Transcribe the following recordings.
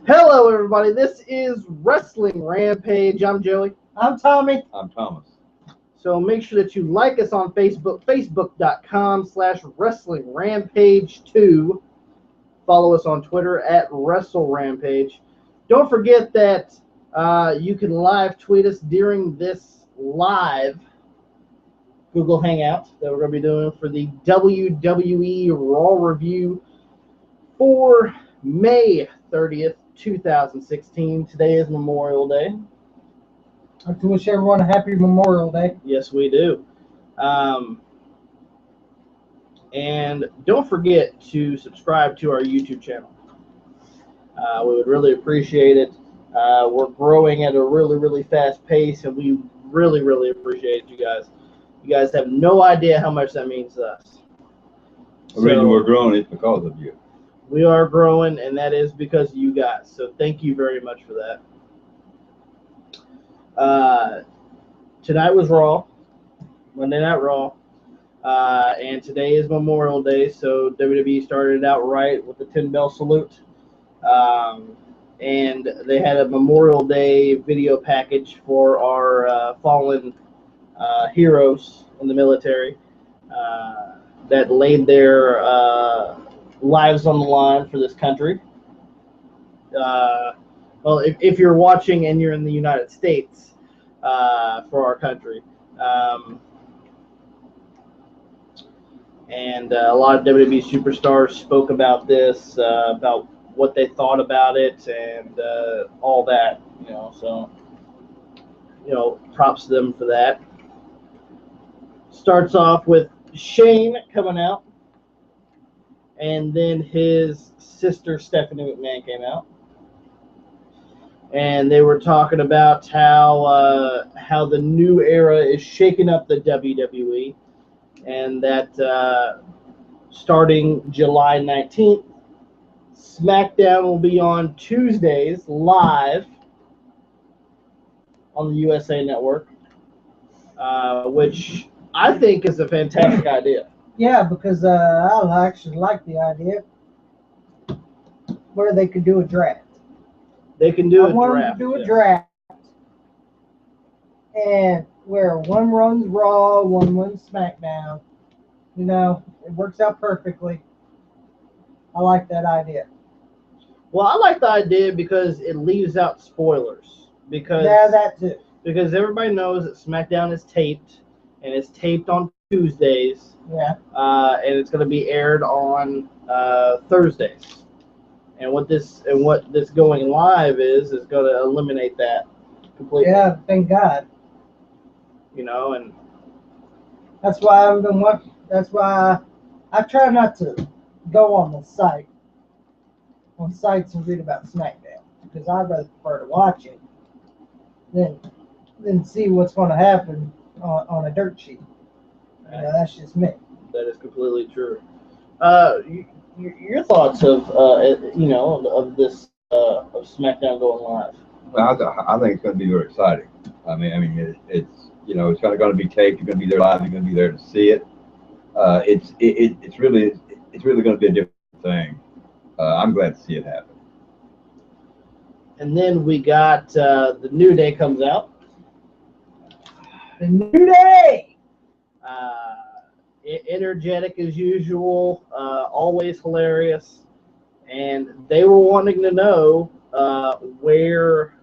Hello, everybody. This is Wrestling Rampage. I'm Joey. I'm Tommy. I'm Thomas. So make sure that you like us on Facebook, facebook.com/Wrestling Rampage 2. Follow us on Twitter at Wrestle Rampage. Don't forget that you can live tweet us during this live Google Hangout that we're going to be doing for the WWE Raw review for May 30th, 2016. Today is Memorial Day. I'd like to wish everyone a happy Memorial Day. Yes, we do. And don't forget to subscribe to our YouTube channel. We would really appreciate it. We're growing at a really, really fast pace, and we really, really appreciate you guys. You guys have no idea how much that means to us. The reason we're growing is because of you. We are growing, and that is because of you guys. So thank you very much for that. Tonight was Raw, Monday Night Raw, and today is Memorial Day, so WWE started out right with the 10-bell salute, and they had a Memorial Day video package for our fallen heroes in the military that laid their lives on the line for this country. Well, if you're watching and you're in the United States, for our country. And a lot of WWE superstars spoke about this, about what they thought about it, and all that, so, props to them for that. Starts off with Shane coming out, and then his sister Stephanie McMahon came out. And they were talking about how the new era is shaking up the WWE, and that starting July 19th, SmackDown will be on Tuesdays live on the USA Network, which I think is a fantastic idea. Yeah, because I actually like the idea where they could do a draft. They can do I a want draft. them to do a draft, and where one runs Raw, one runs SmackDown. It works out perfectly. I like that idea. Well, I like the idea because it leaves out spoilers. Yeah, that too. Because everybody knows that SmackDown is taped, and it's taped on Tuesdays. Yeah. And it's going to be aired on Thursdays. And what this going live is going to eliminate that completely. Yeah, thank God. And that's why I've been watching. That's why I try not to go on sites and read about SmackDown, because I'd rather prefer to watch it than see what's going to happen on a dirt sheet. That's just me. That is completely true. Your thoughts of this of SmackDown going live? Well, I think it's going to be very exciting. I mean, it's it's going to be taped. You're going to be there live. You're going to be there to see it. It's really going to be a different thing. I'm glad to see it happen. And then we got the New Day comes out. The New Day. Energetic as usual, always hilarious, and they were wanting to know where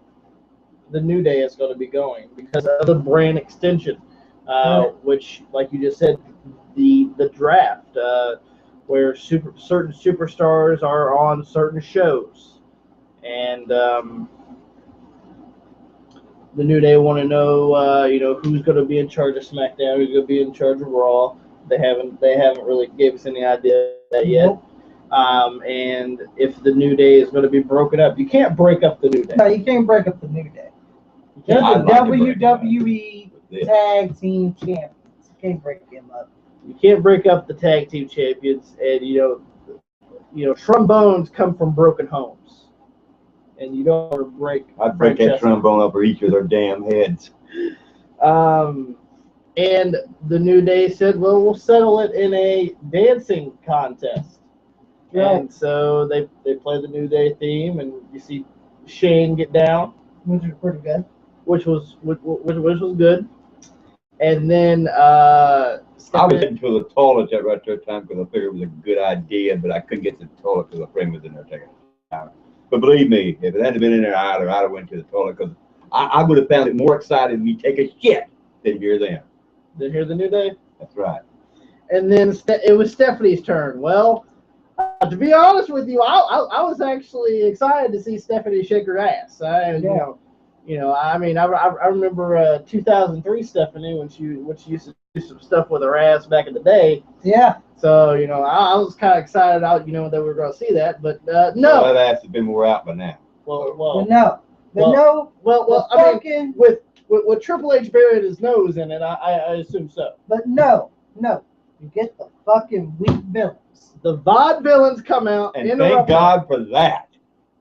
the New Day is going to be going because of the brand extension, which, like you just said, the draft, where certain superstars are on certain shows, and the New Day want to know, who's going to be in charge of SmackDown, who's going to be in charge of Raw. They haven't really gave us any idea of that yet. Nope. And if the New Day is going to be broken up, you can't break up the New Day. No, you can't break up the New Day. They're the WWE Tag Team Champions. You can't break them up. You can't break up the Tag Team Champions, and trombones come from broken homes, and you don't want to break. I'd break that trombone over each of their damn heads. And the New Day said, well, we'll settle it in a dancing contest. Right. And so they play the New Day theme, and you see Shane get down, Which is pretty good. which was good. And then I was Stephanie, heading to the toilet at right there time because I figured it was a good idea, but I couldn't get to the toilet because a friend was in there taking a shower. But believe me, if it hadn't been in there, I'd have went to the toilet because I would have found it more exciting me take a shit than hear them. did hear the New Day. That's right. And then it was Stephanie's turn. Well, to be honest with you, I was actually excited to see Stephanie shake her ass. I mean, I remember 2003 Stephanie when she used to do some stuff with her ass back in the day. Yeah. So I was kind of excited out that we were going to see that, but no. Well, that ass has been more out by now. Well, no. I mean, with Triple H buried his nose in it, I assume so. But no. You get the fucking weak villains. The Vaudevillains come out. And thank God for that.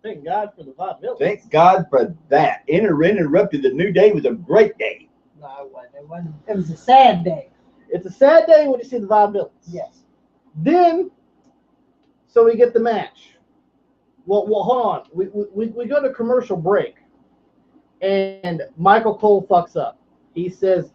Thank God for the Vaudevillains. Thank God for that. Interrupted the New Day was a great day. No, it wasn't. It was a sad day. It's a sad day when you see the Vaudevillains. Yes. Then, so we get the match. Well, hold on. We go to commercial break, and Michael Cole fucks up. He says,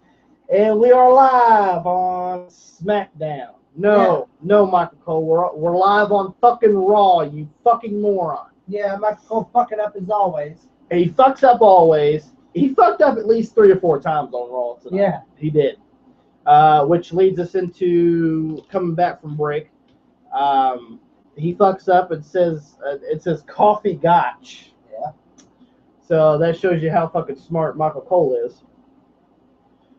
"And we are live on SmackDown." No, Michael Cole. We're live on fucking Raw. You fucking moron. Yeah, Michael Cole fucking up as always. And he fucks up always. He fucked up at least 3 or 4 times on Raw tonight. Yeah. He did. Which leads us into coming back from break. He fucks up and says, it says coffee gotch. Yeah. So that shows you how fucking smart Michael Cole is.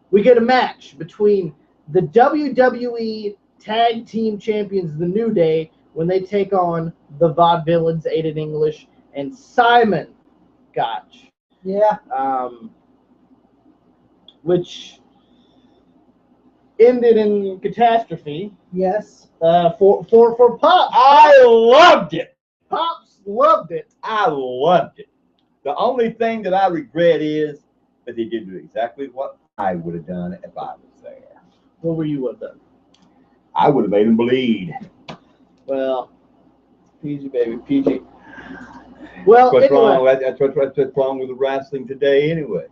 We get a match between the WWE Tag Team Champions, the New Day, when they take on the Vaudevillains, Aiden English, and Simon Gotch. Yeah. Which ended in catastrophe. Yes. For Pops. I loved it. Pops loved it. I loved it. The only thing that I regret is that they didn't do exactly what I would have done if I was there. What were you with them? I would have made him bleed. Well, PG, baby, PG. Well, What's anyway, wrong? That's what's wrong with the wrestling today, anyway.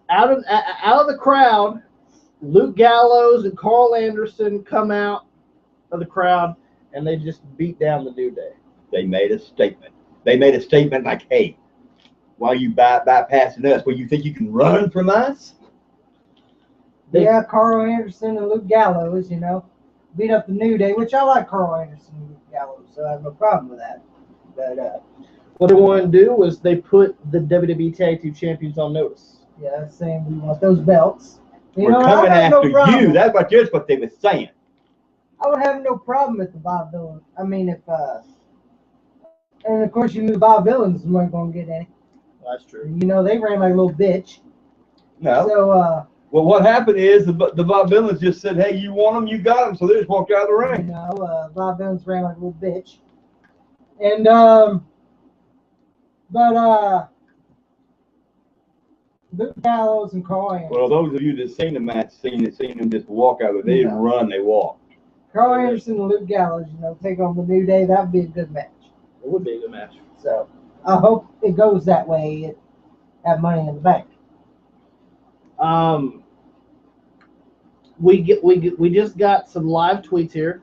out of the crowd, Luke Gallows and Carl Anderson come out of the crowd, and they just beat down the New Day. They made a statement. They made a statement like, "Hey, why are you bypassing us? Well, you think you can run from us?" Yeah, Carl Anderson and Luke Gallows, beat up the New Day, which I like Carl Anderson and Luke Gallows, so I have no problem with that. But what they wanted to do was they put the WWE Tag Team Champions on notice. yeah, saying we want those belts. We're coming after you. That's what they were saying. I would have no problem with the Vaudevillains. I mean, if and of course you knew the Vaudevillains weren't going to get any. That's true. They ran like a little bitch. No. So Well, what happened is the Vaudevillains just said, "Hey, you want them? You got them." So they just walked out of the ring. Vaudevillains ran like a little bitch. And Luke Gallows and Carl Anderson. Well, those of you that seen the match, seen them just walk out of it. They didn't run, they walked. Carl Anderson and Luke Gallows, take on the New Day. That would be a good match. It would be a good match. So I hope it goes that way at Money in the Bank. We just got some live tweets here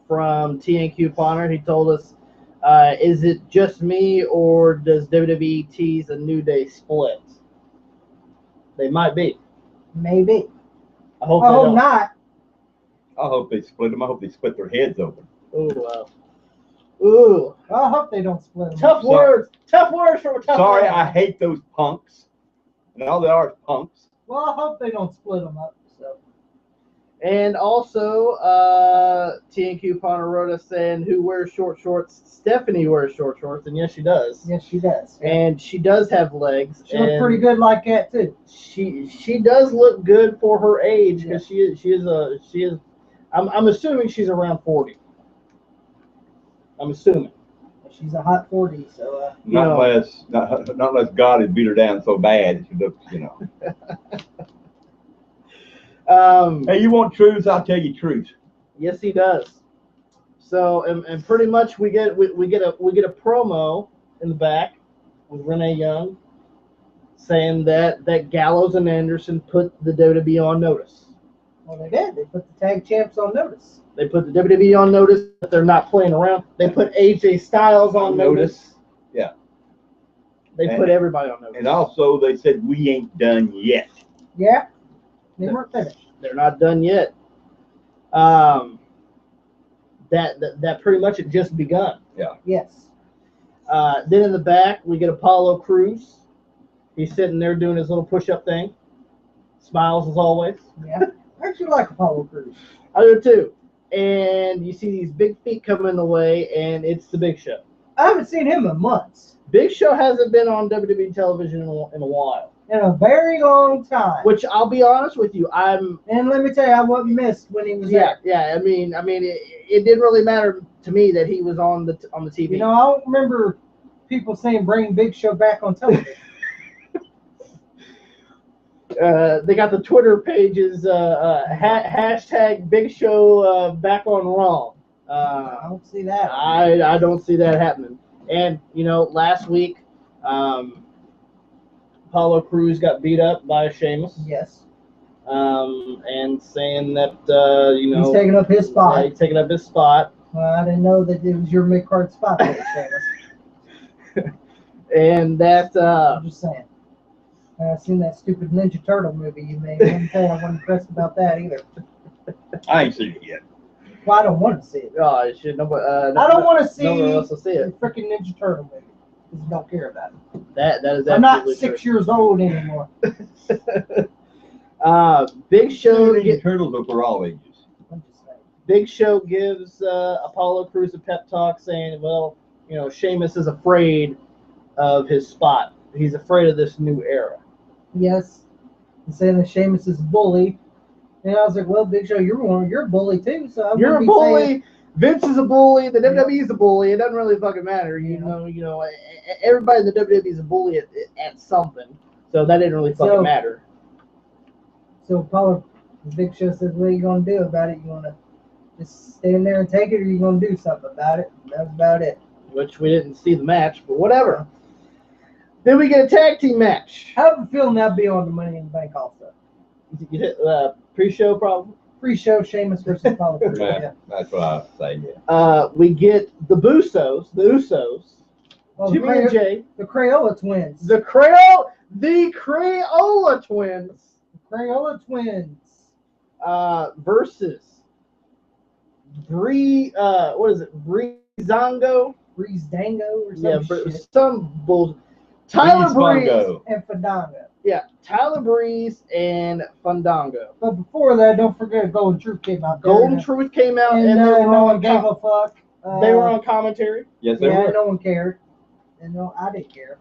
from TNQ Bonner. He told us, is it just me or does WWE tease a New Day split? They might be. Maybe. I hope not. I hope they split them. I hope they split their heads open. Ooh. I hope they don't split them. Tough words. Tough words from a tough Sorry, man. I hate those punks. And all they are is punks. Well, I hope they don't split them up. So. And also, TNQ Bonner wrote us saying, who wears short shorts? Stephanie wears short shorts, and yes, she does. Yes, she does. Yeah. And she does have legs. She looks pretty good like that too. She does look good for her age because she is. I'm assuming she's around 40. I'm assuming. She's a hot 40, so. Not unless God had beat her down so bad. She looks, Hey, you want truth? I'll tell you truth. Yes, he does. So and pretty much we get a promo in the back with Renee Young saying that Gallows and Anderson put the WWE on notice. Well, they did. They put the tag champs on notice. They put the WWE on notice that they're not playing around. They put AJ Styles on notice. Yeah. They put everybody on notice. And also they said we ain't done yet. Yeah. They weren't finished. They're not done yet. That pretty much had just begun. Yeah. Yes. Then in the back we get Apollo Crews. He's sitting there doing his little push-up thing. Smiles as always. Yeah. I actually like Apollo Crews. I do too. And you see these big feet coming in the way, and it's the Big Show. I haven't seen him in months. Big Show hasn't been on WWE television in a while. In a very long time. Which I'll be honest with you, And let me tell you, I wasn't missed when he was there. Yeah. I mean, it didn't really matter to me that he was on the TV. You know, I don't remember people saying bring Big Show back on television. They got the Twitter pages, hashtag Big Show back on Raw. I don't see that. I don't see that happening. And, last week, Apollo Crews got beat up by Sheamus. Yes. And saying that, he's taking up his spot. Yeah, he's taking up his spot. Well, I didn't know that it was your mid-card spot there, Sheamus. And that... I'm just saying. I've seen that stupid Ninja Turtle movie you made. I wasn't impressed about that either. I ain't seen it yet. Well, I don't want to see it. Oh, it should. I don't want to see nobody else will see the it. freaking Ninja Turtle movie. Because I don't care about it. That is I'm not absolutely 6 years old anymore. Big Show. Ninja Turtles are for all ages. I'm just saying. Big Show gives Apollo Crews a pep talk, saying, "Well, Sheamus is afraid of his spot. He's afraid of this new era." Yes. And saying that Sheamus is a bully. And I was like, well, Big Show, you're a bully too. So You're a bully. Vince is a bully. The WWE is a bully. It doesn't really fucking matter. You know. Everybody in the WWE is a bully at something. So that didn't really fucking matter. So Apollo, Big Show says, what are you going to do about it? You want to just stand there and take it, or you going to do something about it? That's about it. Which we didn't see the match, but whatever. Then we get a tag team match. How have a feeling that'd be on the Money in the Bank also? You hit pre-show probably. Pre-show Sheamus versus Apollo Crews. Yeah, that's what I say. We get the Usos, Well, Jimmy and Jay, the Crayola twins. the Crayola twins, versus Breezango. Breezango or some shit. Some bull. Tyler Breeze and Fandango. Yeah, Tyler Breeze and Fandango. But before that, don't forget Golden Truth came out. Golden Truth came out, and no one gave a fuck. They were on commentary. Yes, they were. No one cared. And no, I didn't care.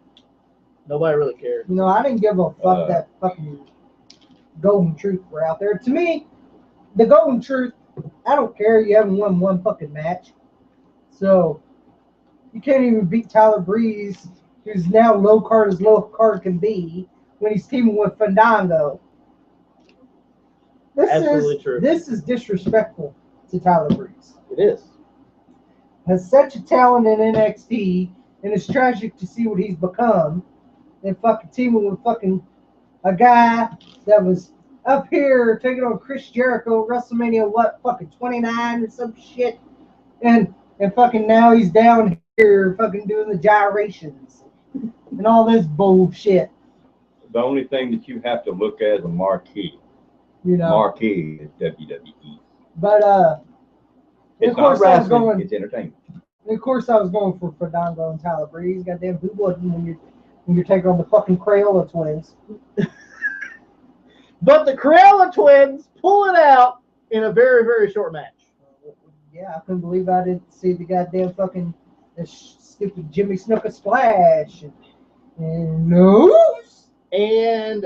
Nobody really cared. I didn't give a fuck that fucking Golden Truth were out there. To me, the Golden Truth, I don't care. You haven't won one fucking match. So, you can't even beat Tyler Breeze, who's now low card as low card can be, when he's teaming with Fandango. True. This is disrespectful to Tyler Breeze. It is. Has such a talent in NXT, and it's tragic to see what he's become. And fucking teaming with fucking a guy that was up here taking on Chris Jericho, WrestleMania, fucking 29 or some shit. And fucking now he's down here fucking doing the gyrations and all this bullshit. The only thing that you have to look at is a marquee. Marquee is WWE. But it's not wrestling, it's entertainment. And of course I was going for Fandango and Tyler Breeze. Goddamn, who wouldn't when you're taking on the fucking Crayola twins? But the Crayola twins pull it out in a very, very short match. Yeah, I couldn't believe I didn't see the goddamn fucking stupid Jimmy Snuka splash and nose. And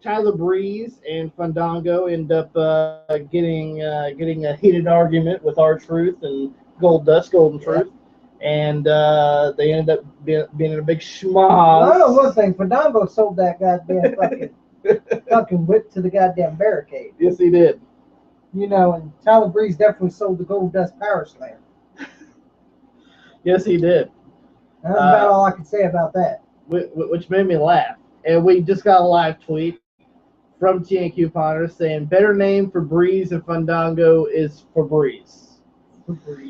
Tyler Breeze and Fandango end up getting a heated argument with R-Truth and Golden Truth. And they ended up being in a big schmoz. I know one thing. Fandango sold that goddamn fucking whip to the goddamn barricade. Yes, he did. And Tyler Breeze definitely sold the Gold Dust Power Slam. Yes, he did. That's about all I can say about that. Which made me laugh. And we just got a live tweet from TNQ Ponder saying, better name for Breeze and Fandango is Febreze.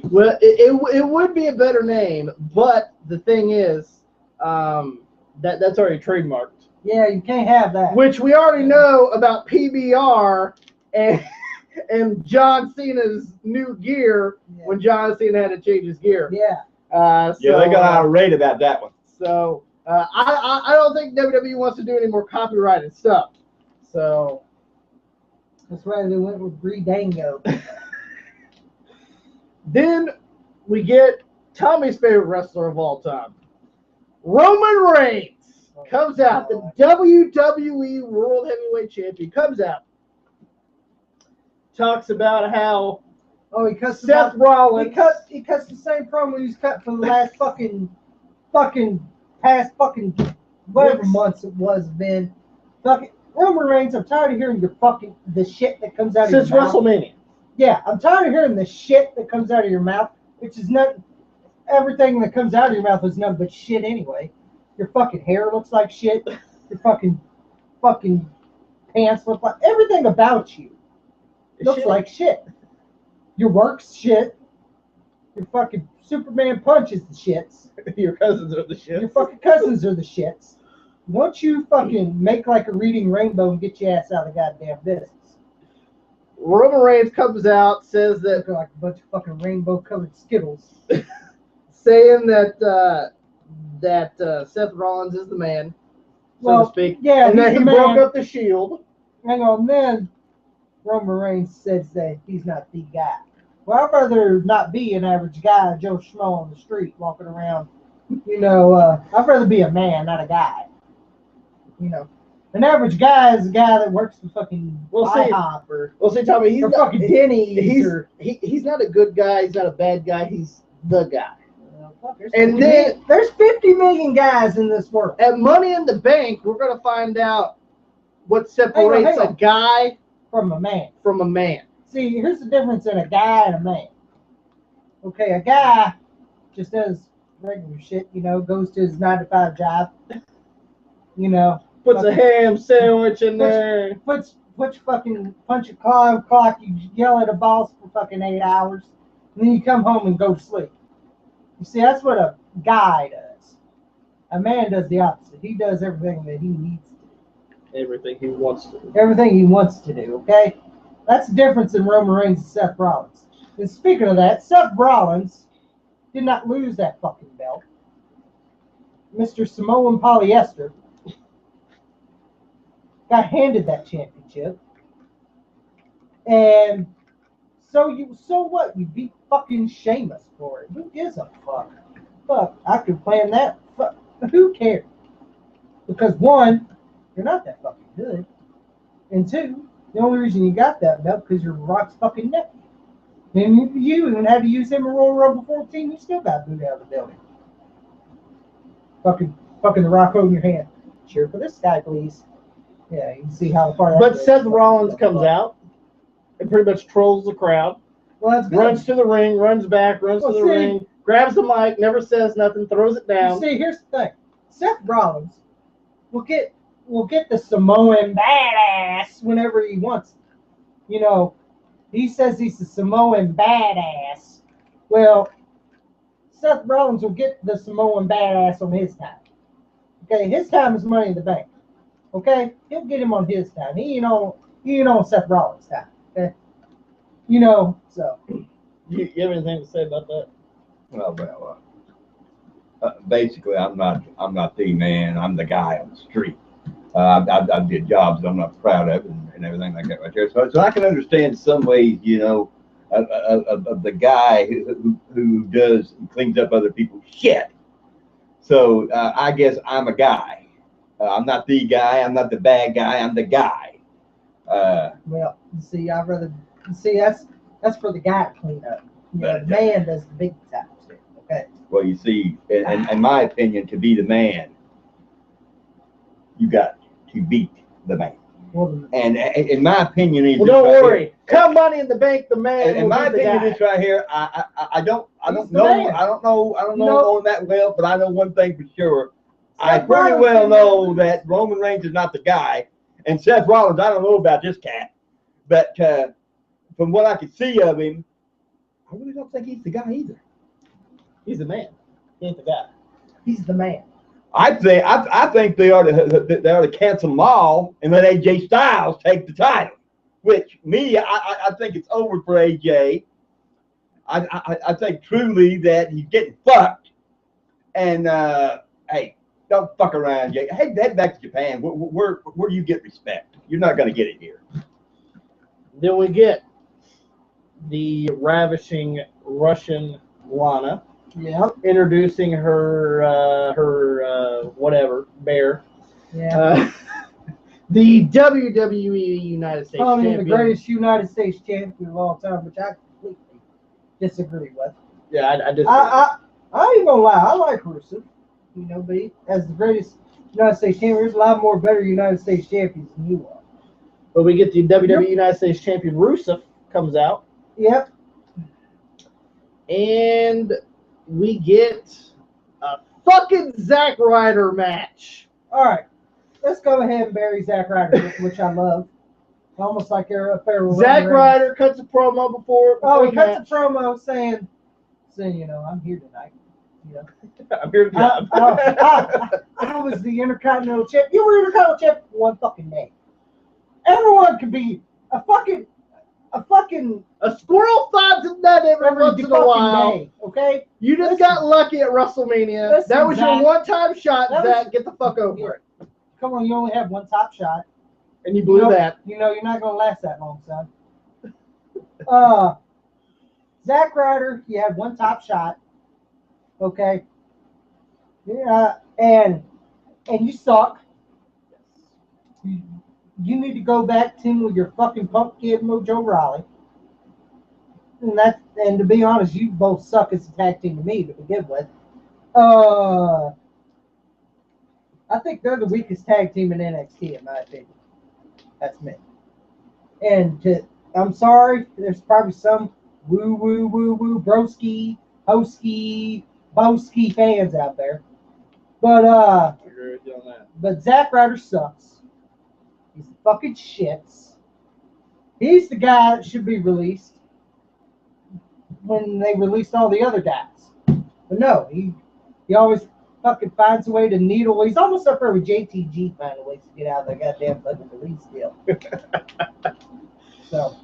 Well, it would be a better name, but the thing is, that's already trademarked. Yeah, you can't have that. Which we already know about PBR and John Cena's new gear when John Cena had to change his gear. Yeah. Yeah, they got irate about that one. So I don't think WWE wants to do any more copyrighted stuff. So that's why they went with Breedango. Then we get Tommy's favorite wrestler of all time, Roman Reigns. Comes out, the WWE World Heavyweight Champion comes out, talks about how he cuts Seth Rollins. He cuts the same promo he's cut for the last past whatever months it was been. Fucking Roman Reigns, I'm tired of hearing the shit that comes out of your mouth. Since WrestleMania. Yeah, I'm tired of hearing the shit that comes out of your mouth, which is not everything that comes out of your mouth is nothing but shit anyway. Your fucking hair looks like shit. Your fucking pants look like everything about you looks like shit. Your work's shit. Your fucking Superman punches the shits. Your cousins are the shits. Your fucking cousins are the shits. Won't you fucking make like a reading rainbow and get your ass out of the goddamn business? Roman Reigns comes out, says that looking like a bunch of fucking rainbow colored Skittles, saying that Seth Rollins is the man, so to speak. Yeah, and then he broke up the Shield. Hang on, then Roman Reigns says that he's not the guy. Well, I'd rather not be an average guy, Joe Schmo on the street walking around. I'd rather be a man, not a guy. An average guy is a guy that works for fucking IHOP or Tommy, he's or not, fucking Denny's. He's not a good guy. He's not a bad guy. He's the guy. There's 50 million guys in this world. At Money in the Bank, we're gonna find out what separates a guy from a man. See, here's the difference in a guy and a man. Okay, a guy just does regular shit, goes to his 9-to-5 job. Puts a ham sandwich in there. Punch a clock, you yell at a boss for fucking 8 hours, and then you come home and go to sleep. You see, that's what a guy does. A man does the opposite. He does everything that he needs to do. Everything he wants to do. Everything he wants to do, okay? That's the difference in Roman Reigns and Seth Rollins. And speaking of that, Seth Rollins did not lose that fucking belt. Mr. Samoan Polyester got handed that championship. And so what? You beat fucking Sheamus for it. Who gives a fuck? Fuck, I could plan that. Fuck, who cares? Because one, you're not that fucking good. And two, the only reason you got that belt because you're Rock's fucking nephew. And you even had to use him in Royal Rumble 14, you still got booed out of the building. Fucking the Rock holding your hand. Cheer for this guy, please. Yeah, you can see how far that But goes. Seth Rollins comes out and pretty much trolls the crowd. Well, that's good. Runs to the ring, runs back, runs to the ring, grabs the mic, never says nothing, throws it down. See, here's the thing. Seth Rollins will get the Samoan badass whenever he wants. He says he's the Samoan badass. Well, Seth Rollins will get the Samoan badass on his time. Okay, his time is Money in the Bank. Okay, he'll get him on his time. He ain't on Seth Rollins' time. Okay, so. You have anything to say about that? Well, basically, I'm not the man. I'm the guy on the street. I did jobs I'm not proud of and everything like that right there. So I can understand some ways, of the guy who does and cleans up other people's shit. So I guess I'm a guy. I'm not the guy. I'm not the bad guy. I'm the guy. Well, see, that's for the guy to clean up. The man does the big time shit. Okay. Well, you see, in my opinion, to be the man, you got to beat the man. Well, And in my opinion, Well, don't worry. Come Money in the Bank, the man. In my opinion, this right here, I don't know him that well, but I know one thing for sure. I pretty well know that Roman Reigns is not the guy, and Seth Rollins, I don't know about this cat, but from what I could see of him, I really don't think he's the guy either. He's the man. He ain't the guy. He's the man. I think they ought to cancel them all and let AJ Styles take the title. Which I think it's over for AJ. I think truly that he's getting fucked. And hey, don't fuck around, Jay. Hey, head back to Japan. Where do you get respect? You're not going to get it here. Then we get the ravishing Russian Lana. Yeah. Introducing her whatever bear. Yeah. The WWE United States champion. The greatest United States champion of all time, which I completely disagree with. Yeah, I disagree. I ain't gonna lie, I like Rusev. You know, but as the greatest United States champion, there's a lot more better United States champions than you are. But we get the WWE United States champion Rusev comes out. Yep. And we get a fucking Zack Ryder match. All right, let's go ahead and bury Zack Ryder, which I love. Almost like a fair. Zack Ryder cuts a promo before he cuts a promo saying, you know, I'm here tonight. You know, I'm here tonight. I was the Intercontinental champ. You were Intercontinental champ for one fucking day. Everyone could be a squirrel finds a nut every once in a while. Day, okay? You just got lucky at WrestleMania. That was your one-time shot, Zach. Get the fuck over it. Come on, you only have one top shot. And you blew that. You know, you're not going to last that long, son. Zack Ryder, you had one top shot. Okay? Yeah, and you suck. You need to go back to with your fucking punk kid Mojo Rawley. And to be honest, you both suck as a tag team to me to begin with. I think they're the weakest tag team in NXT, in my opinion. That's me. And I'm sorry, there's probably some woo broski, hosky, boski fans out there. But I agree with you on that. But Zack Ryder sucks. He's the fucking shits. He's the guy that should be released when they released all the other guys. But no, he always fucking finds a way to needle. He's almost up there with JTG finding ways to get out of that goddamn fucking release deal. So.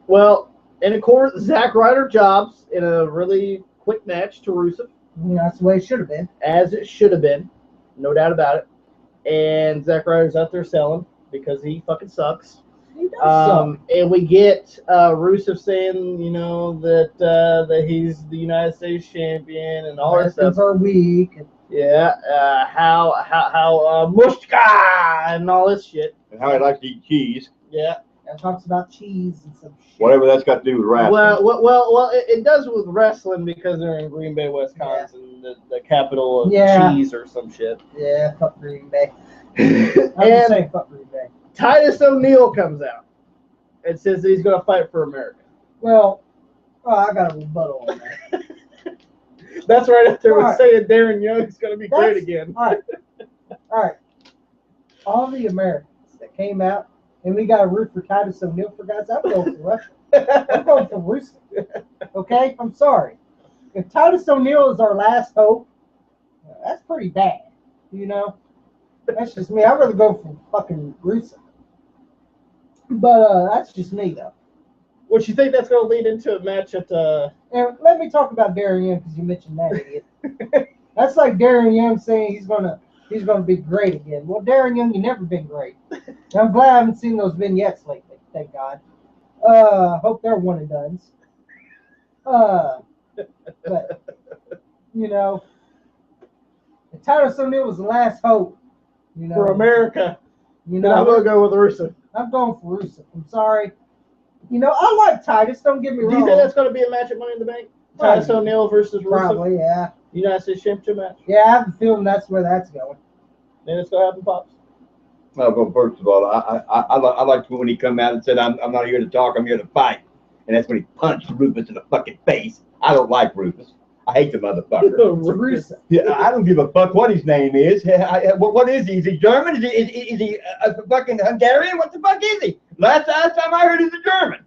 Well, and of course, Zack Ryder jobs in a really quick match to Rusev. Yeah, that's the way it should have been. As it should have been. No doubt about it. And Zack Ryder's out there selling because he fucking sucks. He does suck. And we get Rusev saying, you know, that he's the United States champion and all that stuff. Are weak. Yeah, how mushka and all this shit. And how he likes to eat cheese. Yeah. And talks about cheese and some shit. Whatever that's got to do with wrestling. Well, it does with wrestling because they're in Green Bay, Wisconsin, the capital of cheese or some shit. Yeah, fuck Green Bay. I'm saying fuck Green Bay. Titus O'Neil comes out and says that he's going to fight for America. Well, I got a rebuttal on that. That's right after we're saying Darren Young's going to be great again. All right. All the Americans that came out, and we got to root for Titus O'Neil for guys. I'm going for Russia. I'm going for Rusev. Okay? I'm sorry. If Titus O'Neil is our last hope, that's pretty bad. You know? That's just me. I'd rather go for fucking Rusev. But that's just me, though. What you think that's going to lead into a match at And let me talk about Darren Young because you mentioned that idiot. That's like Darren Young saying he's gonna be great again. Well, Darren Young, you've never been great. And I'm glad I haven't seen those vignettes lately. Thank God. Hope they're one and dones. But you know, Titus O'Neil was the last hope. You know, for America. You know, I'm gonna go with Rusev. I'm going for Rusev. I'm sorry. You know, I like Titus. Don't get me wrong. Do you think that's going to be a match at Money in the Bank? Titus O'Neil versus Rusev? Probably, yeah. United States Championship match? Yeah, I have a feeling that's where that's going. Then it's going to happen, Pops? Well, first of all, I liked when he come out and said, I'm not here to talk, I'm here to fight. And that's when he punched Rufus in the fucking face. I don't like Rufus. I hate the motherfucker. Yeah, I don't give a fuck what his name is. What is he? Is he German? Is he a fucking Hungarian? What the fuck is he? Last time I heard he's a German.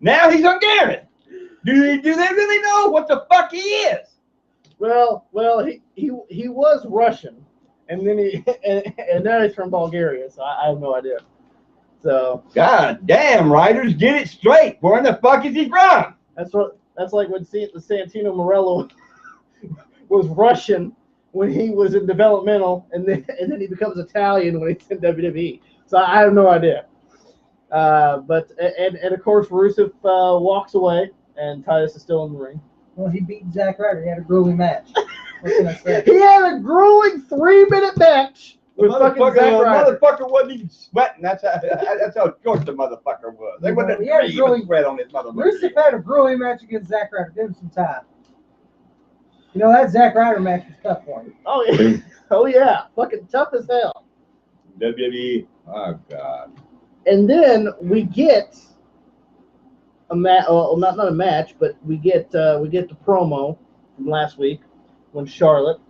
Now he's Hungarian. Do they really know what the fuck he is? Well, he was Russian, and then and now he's from Bulgaria, so I have no idea. So God damn, writers, get it straight. Where in the fuck is he from? That's like when Santino Morello was Russian when he was in developmental, and then he becomes Italian when he's in WWE. So I have no idea. But of course Rusev walks away, and Titus is still in the ring. Well, he beat Zack Ryder. He had a grueling match. What can I say? He had a grueling 3-minute match with fucking Zack Ryder. Motherfucker wasn't even sweating. That's how short the motherfucker was. They wouldn't even sweat on this motherfucker. Rusev had a grueling match against Zack Ryder. Give him some time. You know, that Zack Ryder match was tough for him. Oh yeah, oh yeah, fucking tough as hell. WWE, oh god. And then we get a match. Well, not a match, but we get the promo from last week when Charlotte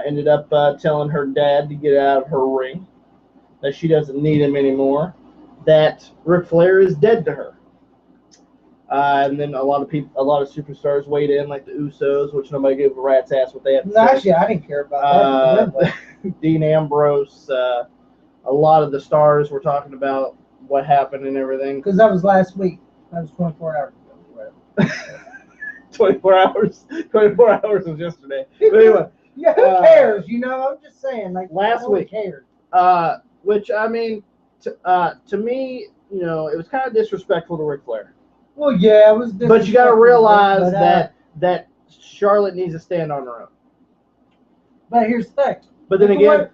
ended up telling her dad to get out of her ring, that she doesn't need him anymore, that Ric Flair is dead to her. And then a lot of superstars weighed in, like the Usos, which nobody gave a rat's ass what they had to say. Actually, I didn't care about that. Dean Ambrose, a lot of the stars were talking about what happened and everything. Because that was last week. That was 24 hours ago. 24 hours. 24 hours was yesterday. But anyway. Yeah, who cares? You know, I'm just saying. Like last week. Cares. Which I mean, to me, you know, it was kind of disrespectful to Ric Flair. Well, yeah, it was. But you got to realize that Charlotte needs to stand on her own. But here's the thing. But then again,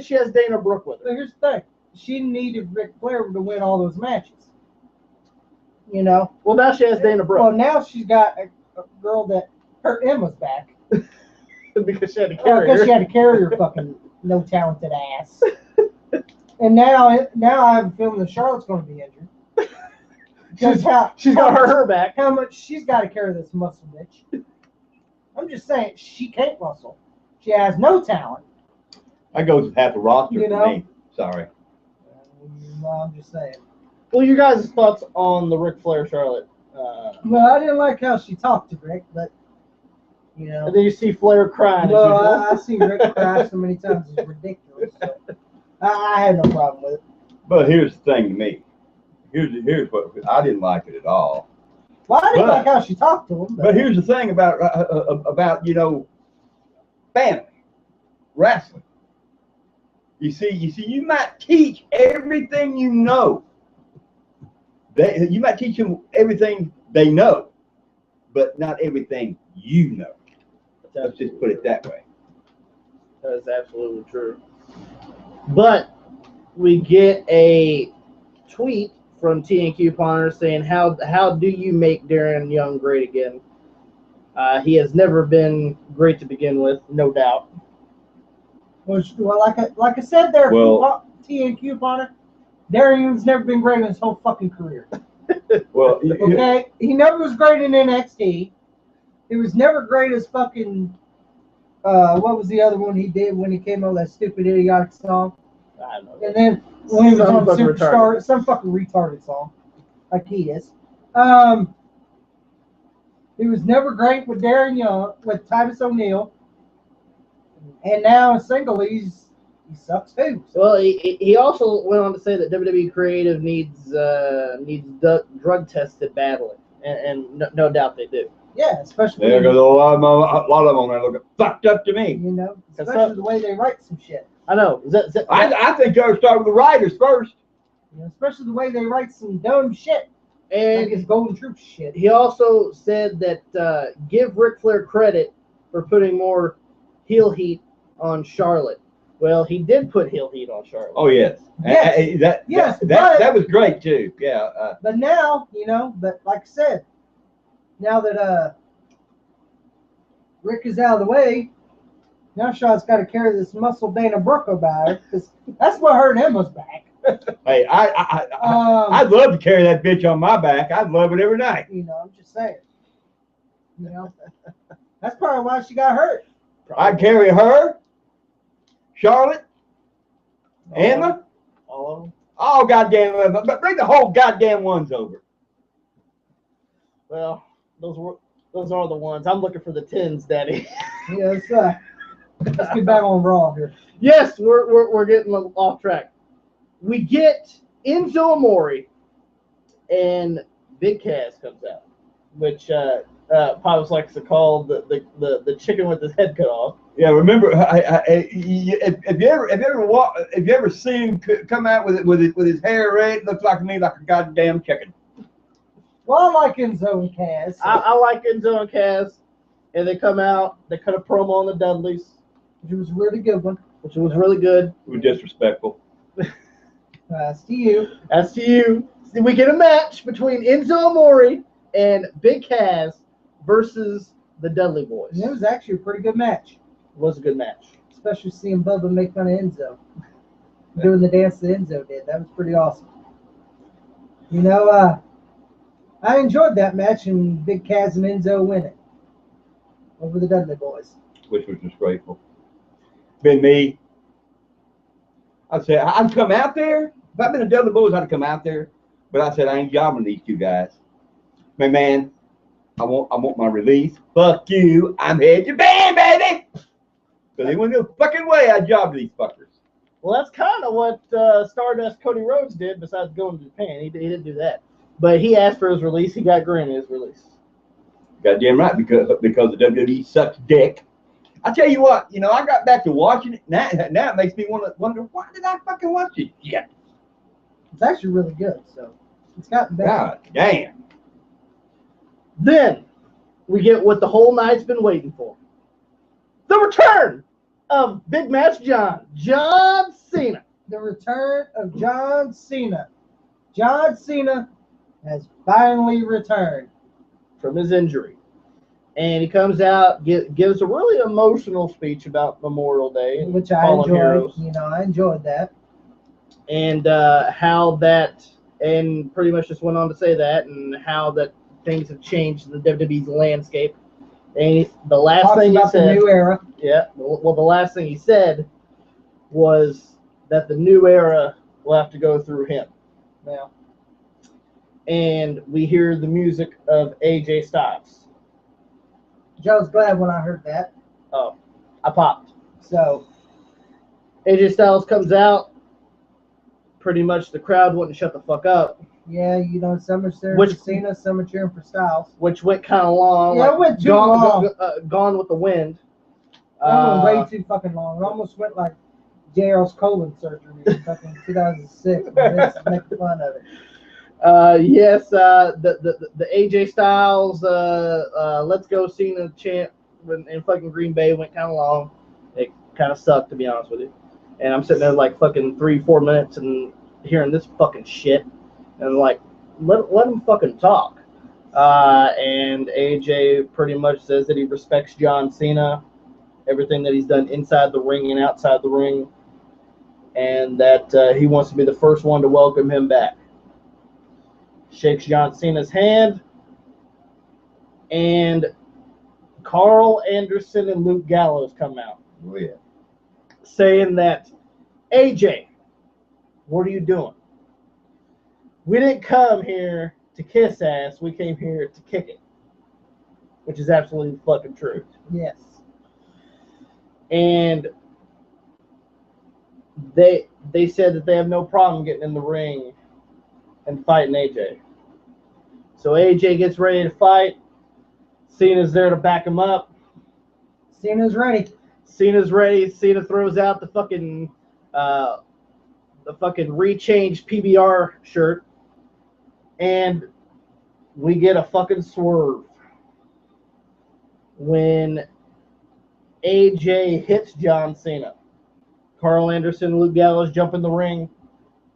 she has Dana Brooke with her. But here's the thing. She needed Ric Flair to win all those matches. You know. Well, now she has Dana Brooke. Well, now she's got a girl that her Emma's back. Because she had to carry her. Because she had to carry her fucking no talented ass. And now I have a feeling that Charlotte's going to be injured. She's got her back. How much she's got to carry this muscle bitch. I'm just saying, she can't wrestle. She has no talent. That goes with half the roster for me. Sorry. Well, I'm just saying. Well, your guys' thoughts on the Ric Flair Charlotte? Well, I didn't like how she talked to Rick, but you know. And then you see Flair crying. Well, I see Rick cry so many times; it's ridiculous. So I had no problem with it. But here's the thing to me. Here's what I didn't like it at all. Well, I didn't like how she talked to him. But here's the thing about family wrestling. You see, you might teach everything you know. You might teach them everything they know, but not everything you know. Let's just put it that way. That is absolutely true. But we get a tweet from TNQ Ponder saying, how do you make Darren Young great again? He has never been great to begin with, no doubt. Well, like I said there, TNQ Ponder, Darren Young's never been great in his whole fucking career. Well, okay, he never was great in NXT. He was never great as fucking. What was the other one he did when he came on that stupid idiotic song? I don't know. And then when he was on Superstar, some fucking retarded song, like he is. He was never great with Darren Young, with Titus O'Neil, and now in single he sucks too. So. Well, he also went on to say that WWE Creative needs drug tested badly, and no doubt they do. Yeah, especially. There goes a lot of them on there looking fucked up to me. You know, especially the way they write some shit. I know. I think you ought to start with the writers first. You know, especially the way they write some dumb shit. And like his Golden Troop shit. He also said that give Ric Flair credit for putting more heel heat on Charlotte. Well, he did put heel heat on Charlotte. Oh yes, that was great too. Yeah. But now, you know, like I said, now that Rick is out of the way, Now Shaw's got to carry this muscle Dana Brooke about her because that's what hurt Emma's back. Hey, I'd love to carry that bitch on my back. I'd love it every night. You know, I'm just saying. You know, that's probably why she got hurt. I'd carry her, Charlotte, Emma, all goddamn, but bring the whole goddamn ones over. Well, those are the ones. I'm looking for the tens, Daddy. Yes, let's get back on Raw here. Yes, we're getting off track. We get Enzo Amore and Big Cass comes out, which Pops likes to call the chicken with his head cut off. Yeah, remember, if you ever seen him come out with his hair red, it looks like to me like a goddamn chicken. Well, I like Enzo and Cass. I like Enzo and Cass, and they come out. They cut a promo on the Dudleys, which was a really good one. Which was really good. It was disrespectful. As to you. As to you. See, we get a match between Enzo Amore and Big Cass versus the Dudley Boys. And it was actually a pretty good match. It was a good match. Especially seeing Bubba make fun of Enzo. Doing the dance that Enzo did. That was pretty awesome. You know, I enjoyed that match, and Big Cass and Enzo winning over the Dudley Boys. Which was disgraceful. Been me. I'd say, I'd come out there. If I'd been a Dudley Boys, I'd come out there. But I said, I ain't jobbing these two guys. Man, I want my release. Fuck you. I'm head to band, baby. So they went no fucking way I jobbed these fuckers. Well, that's kind of what Stardust Cody Rhodes did besides going to Japan. He didn't do that. But he asked for his release. He got granted his release. Goddamn right, because the WWE sucks dick. I tell you what, you know, I got back to watching it. Now it makes me wonder, why did I fucking watch it yet? It's actually really good, so it's gotten better. God damn. Then we get what the whole night's been waiting for. The return of Big Match John Cena. The return of John Cena. John Cena has finally returned from his injury. And he comes out, gives a really emotional speech about Memorial Day. Which I enjoyed. Heroes. You know, I enjoyed that. And how that, and pretty much just went on to say that, and how that things have changed in the WWE's landscape. And the last thing he said, the new era. Yeah. Well, the last thing he said was that the new era will have to go through him. Yeah. And we hear the music of AJ Styles. I was glad when I heard that. Oh, I popped. So AJ Styles comes out. Pretty much the crowd wouldn't shut the fuck up. Yeah, you know, some are cheering for Cena, some are cheering for Styles. Which went kind of long. Yeah, it went too long. Gone with the wind. That went way too fucking long. It almost went like JR's colon surgery in fucking 2006. Let's make fun of it. Yes, the AJ Styles Let's Go Cena chant in fucking Green Bay went kind of long. It kind of sucked, to be honest with you. And I'm sitting there like fucking 3-4 minutes and hearing this fucking shit. And like, let him fucking talk. And AJ pretty much says that he respects John Cena, everything that he's done inside the ring and outside the ring, and that he wants to be the first one to welcome him back. Shakes John Cena's hand, and Carl Anderson and Luke Gallows come out. Oh, yeah. Saying that, AJ, what are you doing? We didn't come here to kiss ass. We came here to kick it. Which is absolutely fucking true. Yes. And they said that they have no problem getting in the ring and fighting AJ. So AJ gets ready to fight. Cena's there to back him up. Cena's ready. Cena's ready. Cena throws out the fucking rechanged PBR shirt. And we get a fucking swerve when AJ hits John Cena. Carl Anderson and Luke Gallows jump in the ring,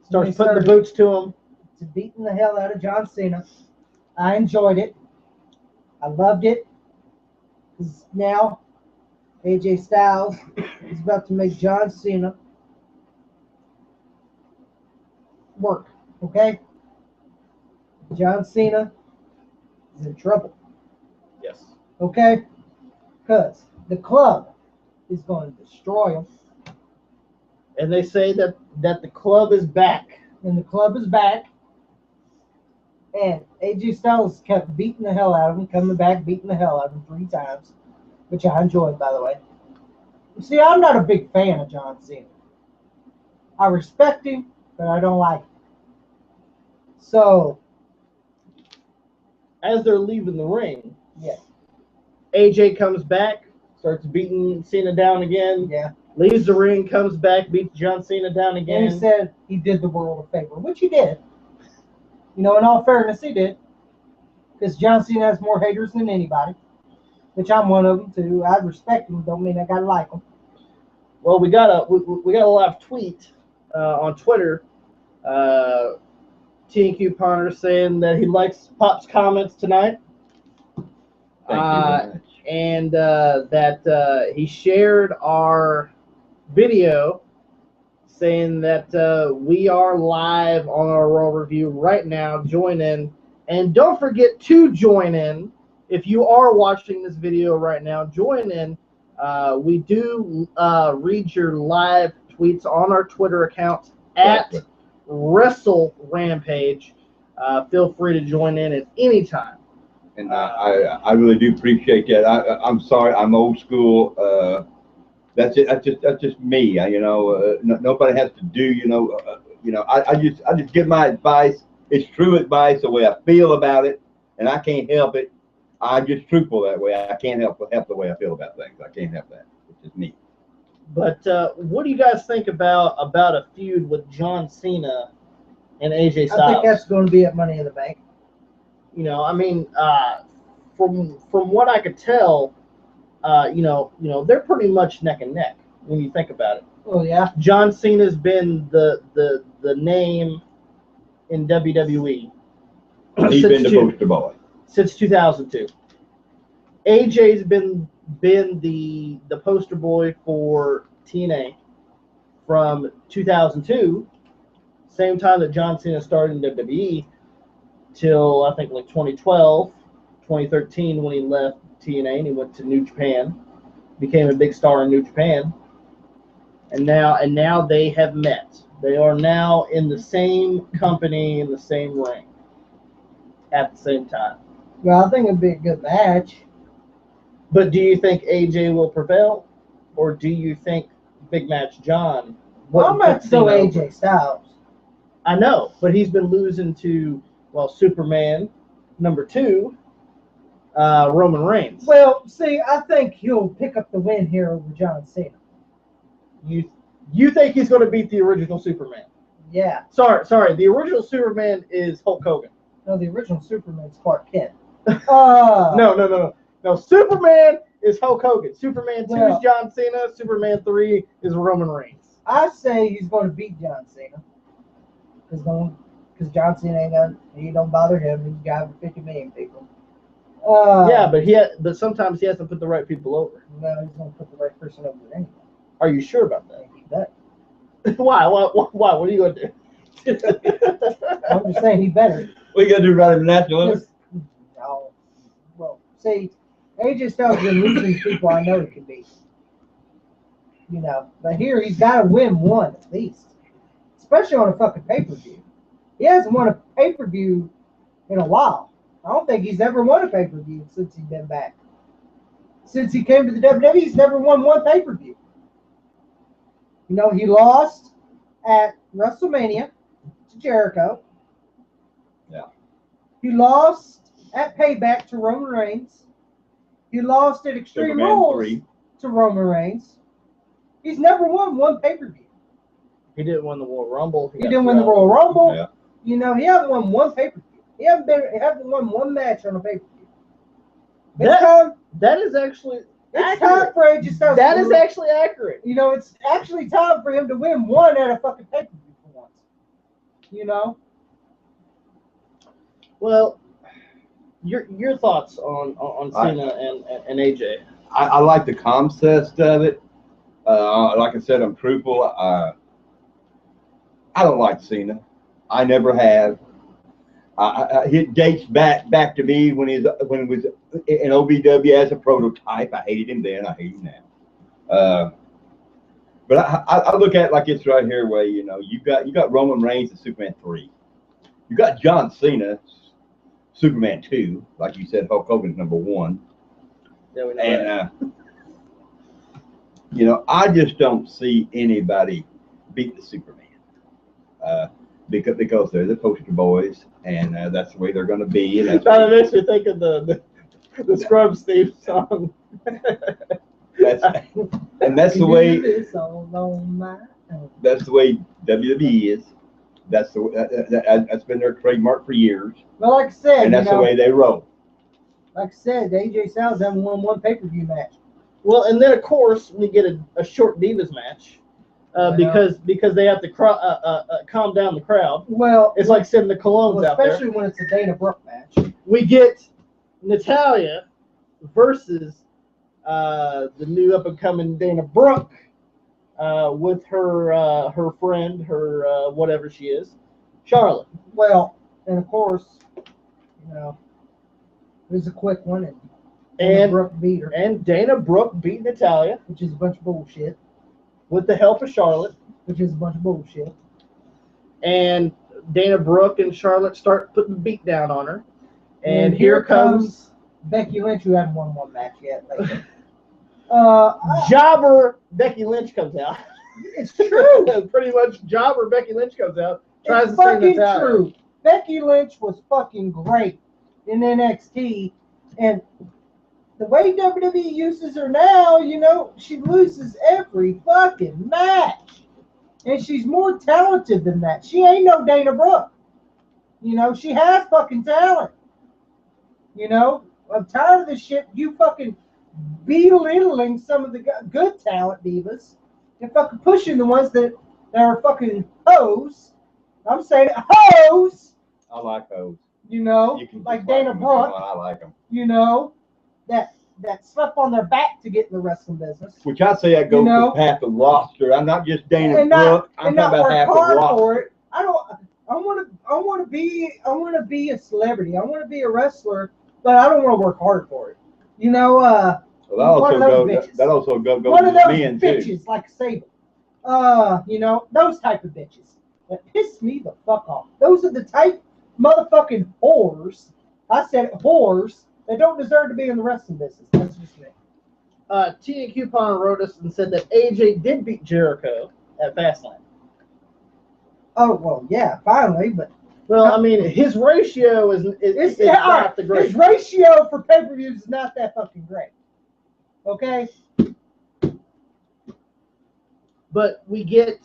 starts putting the boots to him. To beating the hell out of John Cena. I enjoyed it. I loved it. Because now AJ Styles is about to make John Cena work. Okay? John Cena is in trouble. Yes. Okay? Because the club is going to destroy him. And they say that the club is back. And the club is back. And AJ Styles kept beating the hell out of him, coming back, beating the hell out of him 3 times, which I enjoyed, by the way. See, I'm not a big fan of John Cena. I respect him, but I don't like him. So, As they're leaving the ring, yeah. AJ comes back, starts beating Cena down again. Yeah. Leaves the ring, comes back, beats John Cena down again. And he said he did the world a favor, which he did. You know, in all fairness, he did. Because John Cena has more haters than anybody, which I'm one of them too. I respect him, don't mean I gotta like him. Well, we got a live tweet on Twitter. TNQ Ponder saying that he likes Pop's comments tonight. Thank you very much. And that he shared our video saying that we are live on our Raw review right now. Join in. And don't forget to join in. If you are watching this video right now, join in. We do read your live tweets on our Twitter account at Wrestle Rampage. Feel free to join in at any time. And I really do appreciate that. I'm sorry, I'm old school. That's just me. Nobody has to do. I just give my advice. It's true advice, the way I feel about it, and I can't help it. I'm just truthful that way. I can't help the way I feel about things. I can't help that. It's just me. But what do you guys think about a feud with John Cena and AJ Styles? I think that's going to be at Money in the Bank. You know, I mean, from what I could tell, they're pretty much neck and neck when you think about it. Oh yeah. John Cena's been the name in WWE. He's been the poster boy since 2002. AJ's been the poster boy for TNA from 2002, same time that John Cena started in WWE, till I think like 2012, 2013 when he left TNA and he went to New Japan, became a big star in New Japan, and now they have met. They are now in the same company, in the same ring, at the same time. Well, I think it'd be a good match. But do you think AJ will prevail, or do you think Big Match John? I'm going to go AJ Styles. I know, but he's been losing to Superman, number 2, Roman Reigns. Well, see, I think he'll pick up the win here over John Cena. You think he's going to beat the original Superman? Yeah. Sorry. The original Superman is Hulk Hogan. No, the original Superman's Clark Kent. No. Superman is Hulk Hogan. Superman 2 is John Cena. Superman 3 is Roman Reigns. I say he's going to beat John Cena. Because John Cena he don't bother him. He's got over 50 million people. But sometimes he hasn't put the right people over. No, he's going to put the right person over anyway. Are you sure about that? He better. Why? What are you going to do? I'm just saying he better. What you got to do right in the national? No. Well, see, AJ Styles has been losing people I know he can beat. But here he's got to win one at least. Especially on a fucking pay-per-view. He hasn't won a pay-per-view in a while. I don't think he's ever won a pay-per-view since he's been back. Since he came to the WWE, he's never won one pay-per-view. He lost at WrestleMania to Jericho. Yeah. He lost at Payback to Roman Reigns. He lost at Extreme Rules to Roman Reigns. He's never won one pay-per-view. He didn't win the Royal Rumble. He didn't win the Royal Rumble. Yeah. He hasn't won one pay-per-view. He hasn't won one match on a pay-per-view. That is actually It's time for AJ Styles. That is actually accurate. It's actually time for him to win one at a fucking pay-per-view for once. Well, your thoughts on Cena and AJ? I like the concept of it. Like I said, I'm truthful. I don't like Cena. I never have. It dates back to me when he was in OVW as a prototype. I hated him then. I hate him now. But I look at it like it's right here, where you got Roman Reigns and Superman 3. You got John Cena, Superman 2, like you said, Hulk Hogan's number 1. Yeah, we know And I just don't see anybody beat the Superman. Because they're the poster boys, and that's the way they're going to be. And that makes me think of the Scrubs theme song. That's the way. That's the way WWE is. That's been their trademark for years. Well, like I said, and that's the way they roll. Like I said, AJ Styles haven't won one pay-per-view match. Well, and then of course we get a short Divas match. Because they have to calm down the crowd. Well, it's like sending the colognes out there. Especially when it's a Dana Brooke match. We get Natalya versus the new up-and-coming Dana Brooke with her friend, her whatever she is, Charlotte. Well, and of course, it was a quick one, and Dana Brooke beat her. And Dana Brooke beat Natalya, which is a bunch of bullshit. With the help of Charlotte, which is a bunch of bullshit. And Dana Brooke and Charlotte start putting the beat down on her. And here comes Becky Lynch, who hasn't won one match yet. Jobber Becky Lynch comes out. It's true. Pretty much Jobber Becky Lynch comes out. Tries to fucking true. Becky Lynch was fucking great in NXT. And the way WWE uses her now, she loses every fucking match. And she's more talented than that. She ain't no Dana Brooke. She has fucking talent. I'm tired of this shit. You fucking belittling some of the good talent divas and fucking pushing the ones that are fucking hoes. I'm saying hoes. I like hoes. Like Dana Brooke. I like them. That slap on their back to get in the wrestling business. Which I say I go for half the roster. I'm not just Dana Brooke. I'm talking about half the roster. I want to be a celebrity. I want to be a wrestler, but I don't want to work hard for it. Well, that also goes one of with those men bitches too. Like Sable. Those type of bitches that piss me the fuck off. Those are the type motherfucking whores. I said whores. They don't deserve to be in the wrestling business. That's just me. Tina Coupon wrote us and said that AJ did beat Jericho at Fastlane. Oh, well, yeah, finally, but... Well, I mean, his ratio is not the great. His ratio for pay-per-views is not that fucking great. Okay? But we get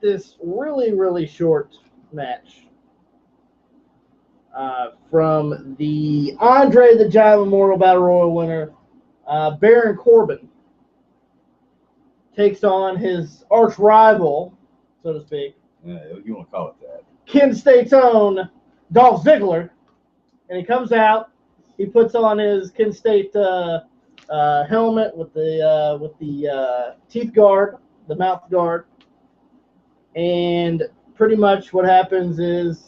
this really, really short match. From the Andre the Giant Memorial Battle Royal winner, Baron Corbin takes on his arch rival, so to speak. Yeah, you want to call it that. Kent State's own Dolph Ziggler, and he comes out. He puts on his Kent State helmet with the teeth guard, the mouth guard, and pretty much what happens is.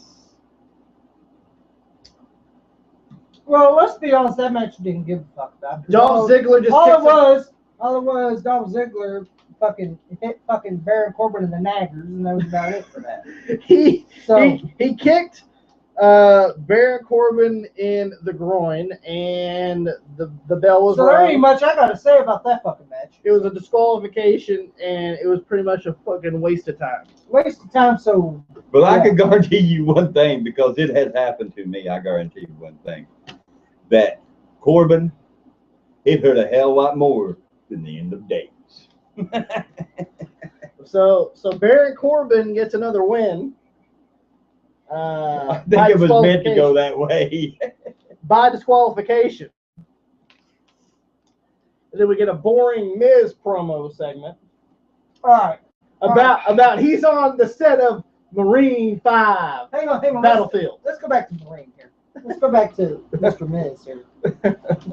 Well, let's be honest, that match didn't give a fuck about. Dolph Ziggler just all it was Dolph Ziggler fucking hit fucking Baron Corbin in the naggers, and that was about it for that. He kicked Baron Corbin in the groin, and the bell was so there ain't much I gotta say about that fucking match. It was a disqualification, and it was pretty much a fucking waste of time. Waste of time, so... But I can guarantee you one thing, because it has happened to me. I guarantee you one thing. That Corbin, it hurt a hell of a lot more than the end of days. So Baron Corbin gets another win. I think it was meant to go that way. By disqualification. And then we get a boring Miz promo segment. All right. About he's on the set of Marine 5. Hang on. Battlefield. Let's go back to Marine here. let's go back to Mr. Miz here.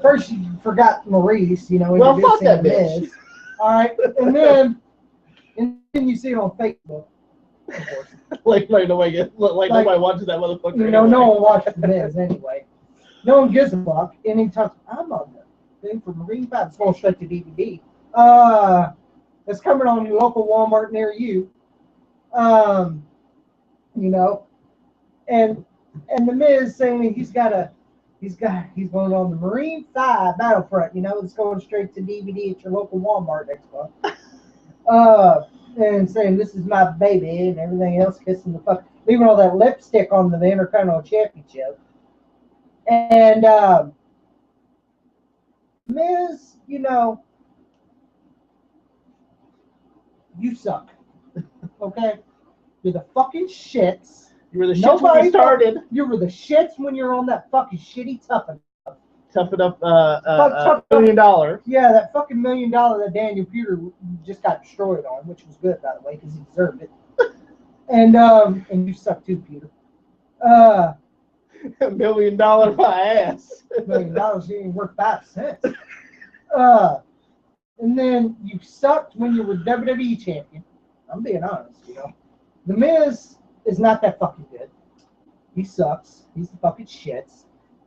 First, you forgot Maurice, you know, Well, fuck introducing that bitch. Miz. All right, and then you see it on Facebook. Of course. Like nobody watches that motherfucker. You know, no one watches the Miz anyway. No one gives a fuck. And he talks, I'm on the thing for Marine 5. It's going straight to DVD. It's coming on your local Walmart near you. You know, and the Miz saying he's going on the Marine 5 Battlefront. You know, it's going straight to DVD at your local Walmart next month. And saying this is my baby and everything else, kissing the fuck, leaving all that lipstick on the Intercontinental Championship. And Miz, you know, you suck. Okay? You're the fucking shits. You were the shits when you started. You were the shits when you're on that fucking shitty Tough It Up $1 million. Yeah, that fucking $1 million that Daniel Peter just got destroyed on, which was good, by the way, because he deserved it. And you suck too, Peter. $1 million my ass. $1 million ain't worth 5 cents. And then you sucked when you were WWE champion. I'm being honest, you know. The Miz is not that fucking good. He sucks. He's the fucking shits.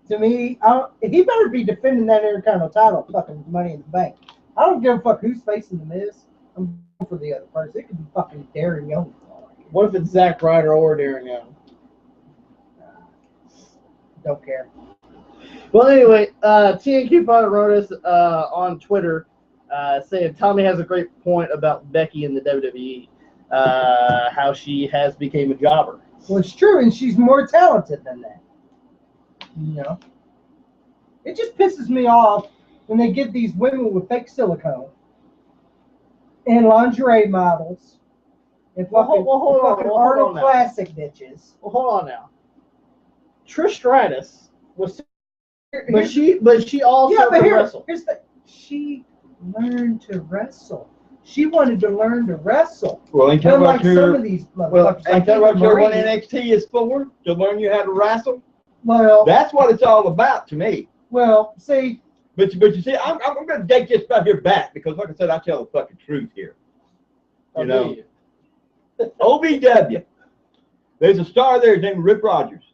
To me, he better be defending that Intercontinental title, fucking Money in the Bank. I don't give a fuck who's facing the Miz. I'm going for the other person. It could be fucking Darren Young. What if it's Zack Ryder or Darren Young? Don't care. Well, anyway, TNQ Pilot wrote us on Twitter saying Tommy has a great point about Becky in the WWE, how she has became a jobber. Well, it's true, and she's more talented than that. You know, it just pisses me off when they get these women with fake silicone and lingerie models and fucking, Arnold Classic bitches. Well, hold on now. Trish Stratus was, but she also could wrestle. Here's the, she learned to wrestle. She wanted to learn to wrestle. Well, ain't that what some of these motherfuckers? Ain't that what your one NXT is for? To learn you how to wrestle? Well, that's what it's all about to me. Well, see. But you see, I'm going to take this stuff here back because, like I said, I tell the fucking truth here. You know, OVW. There's a star there named Rick Rogers.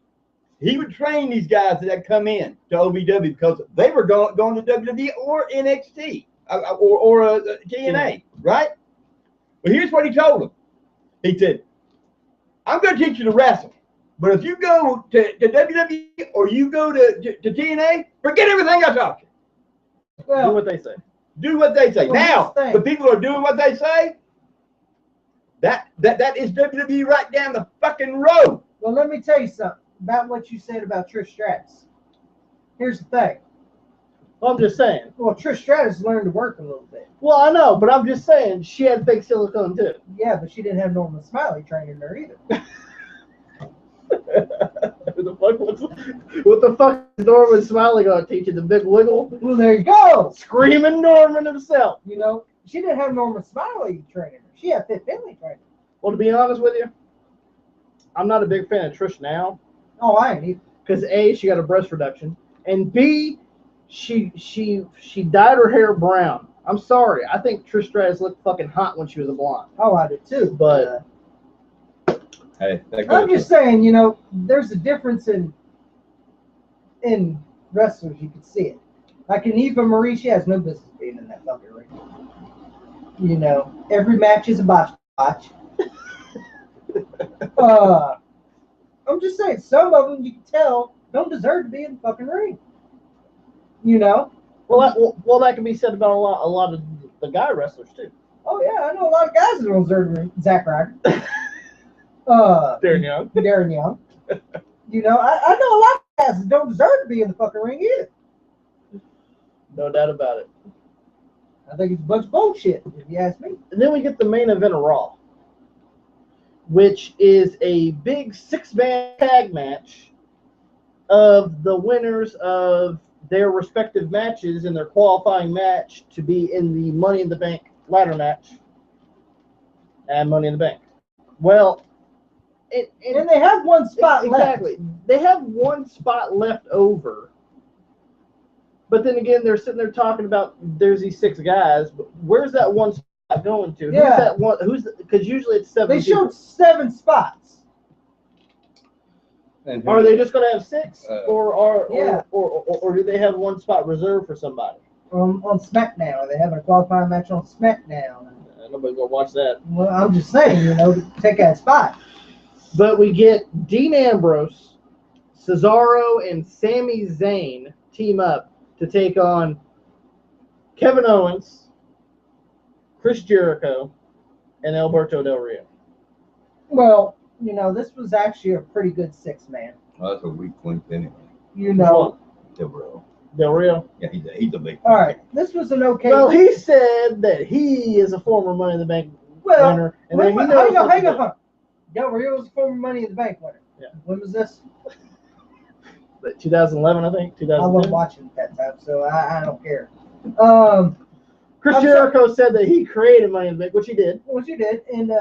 He would train these guys that come in to OVW because they were going to WWE or NXT or TNA, right? But here's what he told them. He said, I'm going to teach you to wrestle. But if you go to WWE or you go to TNA, forget everything I taught you. Well, do what they say. Do what they say. Now, the people are doing what they say. That is WWE right down the fucking road. Well, let me tell you something about what you said about Trish Stratus. Here's the thing. Well, I'm just saying. Well, Trish Stratus learned to work a little bit. Well, I know, but I'm just saying she had fake silicone too. Yeah, but she didn't have Norman Smiley training her either. What the fuck is Norman Smiley going to teach you? The big wiggle? Well, there you go. Screaming Norman himself. You know, she didn't have Norman Smiley training her. She had Fit Finlay training her. Well, to be honest with you, I'm not a big fan of Trish now. Oh, I ain't either. Because A, she got a breast reduction, and B, she dyed her hair brown. I'm sorry. I think Trish Stratus looked fucking hot when she was a blonde. Oh, I did too. But hey, I'm just saying, you know, there's a difference in wrestlers. You can see it. Like in Eva Marie, she has no business being in that fucking ring. You know, every match is a botch. I'm just saying, some of them you can tell don't deserve to be in the fucking ring. You know. Well, that can be said about a lot of the guy wrestlers too. Oh yeah, I know a lot of guys that don't deserve to be. Zack Ryder. Darren Young. Darren Young. You know, I know a lot of guys that don't deserve to be in the fucking ring either. No doubt about it. I think it's a bunch of bullshit, if you ask me. And then we get the main event of Raw, which is a big 6-man tag match of the winners of their respective matches in their qualifying match to be in the Money in the Bank ladder match and Money in the Bank. Well, And they have one spot exactly. left. They have one spot left over. But then again, they're sitting there talking about there's these 6 guys, but where's that one spot going to? Yeah. Who's that one? Because usually it's 7 They people. showed 7 spots. And Are they just going to have 6, Yeah. or do they have one spot reserved for somebody? On SmackDown, they have a qualifying match on SmackDown. Nobody's going to watch that. Well, I'm just saying, to take that spot. But we get Dean Ambrose, Cesaro, and Sami Zayn team up to take on Kevin Owens, Chris Jericho, and Alberto Del Rio. Well, this was actually a pretty good 6-man. Well, that's a weak link anyway. Del Rio. Del Rio? Yeah, he's a big. All right, this was an okay. Well, he said that he is a former Money in the Bank winner. And then hang on. Del Rio was a former Money in the Bank winner. Yeah. When was this? 2011, I think. 2010. I wasn't watching at that time, so I don't care. Chris Jericho said that he created Money in the Bank, which he did. Which he did, and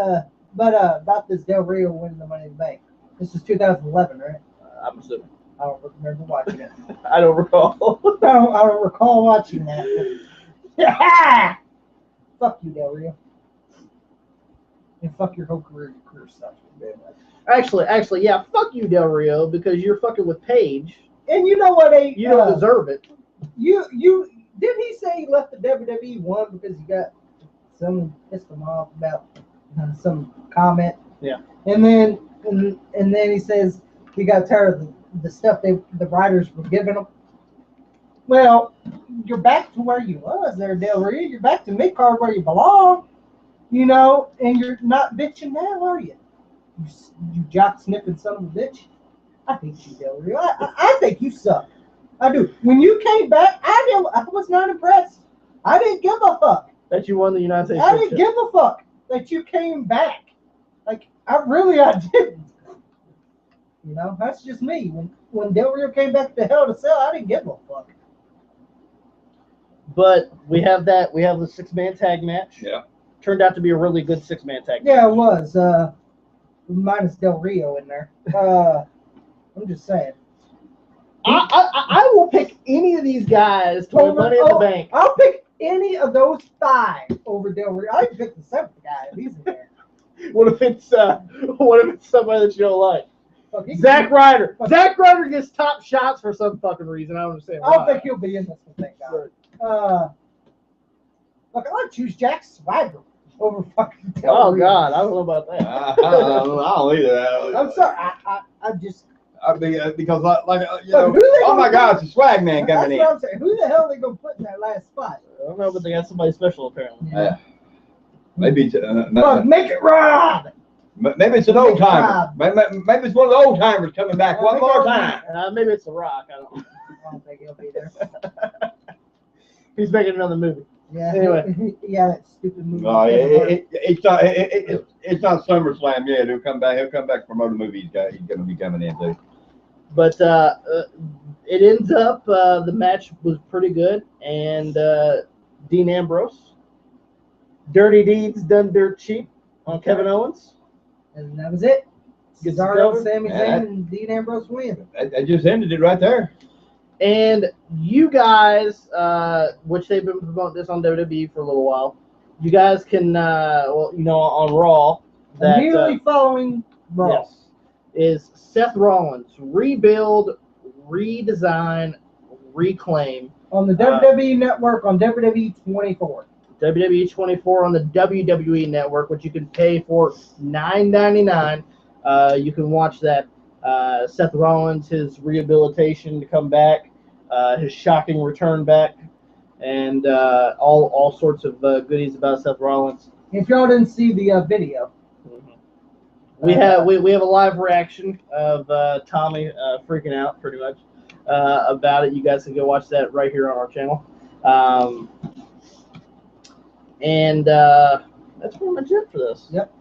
but about this Del Rio winning the Money in the Bank. This is 2011, right? I'm assuming. I don't remember watching it. I don't recall. I don't recall watching that. Yeah. Fuck you, Del Rio. And fuck your whole career. Your career sucks. Actually, yeah. Fuck you, Del Rio, because you're fucking with Paige. And you know what? You don't deserve it. You didn't he say he left the WWE one because he got someone pissed him off about some comment? Yeah. And then he says he got tired of the stuff the writers were giving him. Well, you're back to where you was there, Del Rio. You're back to mid-card where you belong, and you're not bitching now, are you? You jock sniffing son of a bitch. I hate you, Del Rio. I think you suck. I do. When you came back, I was not impressed. I didn't give a fuck That you won the United States. I didn't give a fuck that you came back. Like, I didn't. That's just me. When Del Rio came back to Hell to Sell, I didn't give a fuck. But we have the 6-man tag match. Yeah. Turned out to be a really good 6-man tag match. Yeah, it was. Minus Del Rio in there. I'm just saying. I will pick any of these guys to win Money in the Bank. I'll pick any of those 5 over Del Rio. I can pick the 7th guy if he's in there. What if it's somebody that you don't like? Fuck, Zack Ryder. Zack Ryder gets top shots for some fucking reason. I don't understand why. I don't think he'll be in this one, thank God. Look, I'd choose Jack Swagger over fucking Del Rio. God, I don't know about that. I don't either. I'm sorry. I just. Because oh my God, it's a swag man coming in. That's what I'm saying. Who the hell are they gonna put in that last spot? I don't know, but they got somebody special apparently. Maybe make it Rob. Maybe it's an old timer. Maybe it's one of the old timers coming back one more time. Maybe it's The Rock. I don't think he'll be there. He's making another movie. Yeah. Anyway. Yeah, that stupid movie. No, it's not SummerSlam yet. He'll come back. He'll come back to promote a movie. He's going to be coming in too. But it ends up the match was pretty good, and Dean Ambrose, dirty deeds done dirt cheap on Kevin Owens, and that was it. Cesaro, Sami Zayn, and Dean Ambrose win. That just ended it right there. And you guys, which they've been promoting this on WWE for a little while, you guys can, on Raw. That, immediately following Raw. Yes, is Seth Rollins rebuild, redesign, reclaim. On the WWE Network on WWE 24. WWE 24 on the WWE Network, which you can pay for $9.99. You can watch that. Seth Rollins, his rehabilitation to come back, his shocking return back, and all sorts of goodies about Seth Rollins. If y'all didn't see the video, we have a live reaction of Tommy freaking out pretty much about it. You guys can go watch that right here on our channel. And that's pretty much it for this. Yep.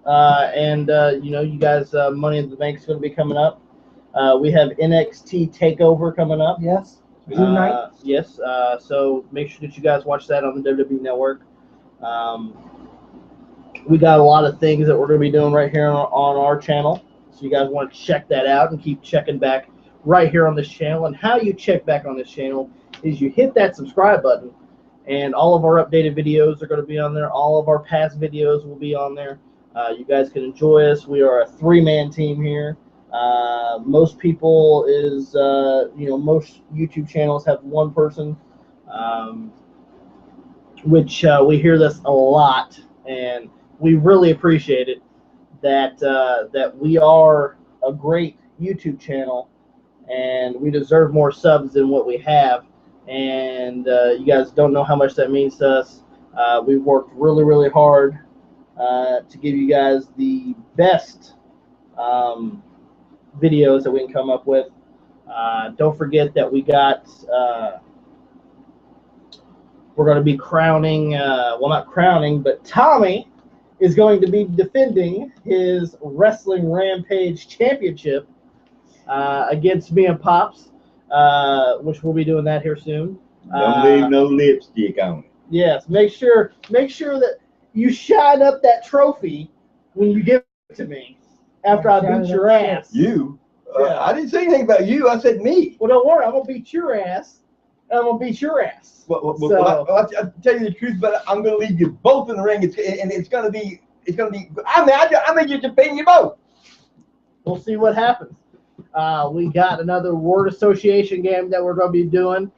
You guys, Money in the Bank is going to be coming up. We have NXT TakeOver coming up. Yes. June 9th. Yes. So make sure that you guys watch that on the WWE Network. We got a lot of things that we're going to be doing right here on our channel. So you guys want to check that out and keep checking back right here on this channel. And how you check back on this channel is you hit that subscribe button, and all of our updated videos are going to be on there. All of our past videos will be on there. You guys can enjoy us. We are a three-man team here. Most people is, most YouTube channels have one person, which we hear this a lot, and we really appreciate it that we are a great YouTube channel, and we deserve more subs than what we have. And you guys don't know how much that means to us. We've worked really, really hard to give you guys the best videos that we can come up with. Don't forget that we got, we're going to be crowning, well, not crowning, but Tommy is going to be defending his Wrestling Rampage championship against me and Pops, which we'll be doing that here soon. Don't leave no lipstick on it. Yes, make sure that you shine up that trophy when you give it to me after I beat your ass. You? Yeah. I didn't say anything about you. I said me. Well, don't worry. I'm gonna beat your ass. And I'm gonna beat your ass. Well, So- I'll tell you the truth, but I'm gonna leave you both in the ring. It's gonna be. I mean, you defend you both. We'll see what happens. We got another word association game that we're gonna be doing.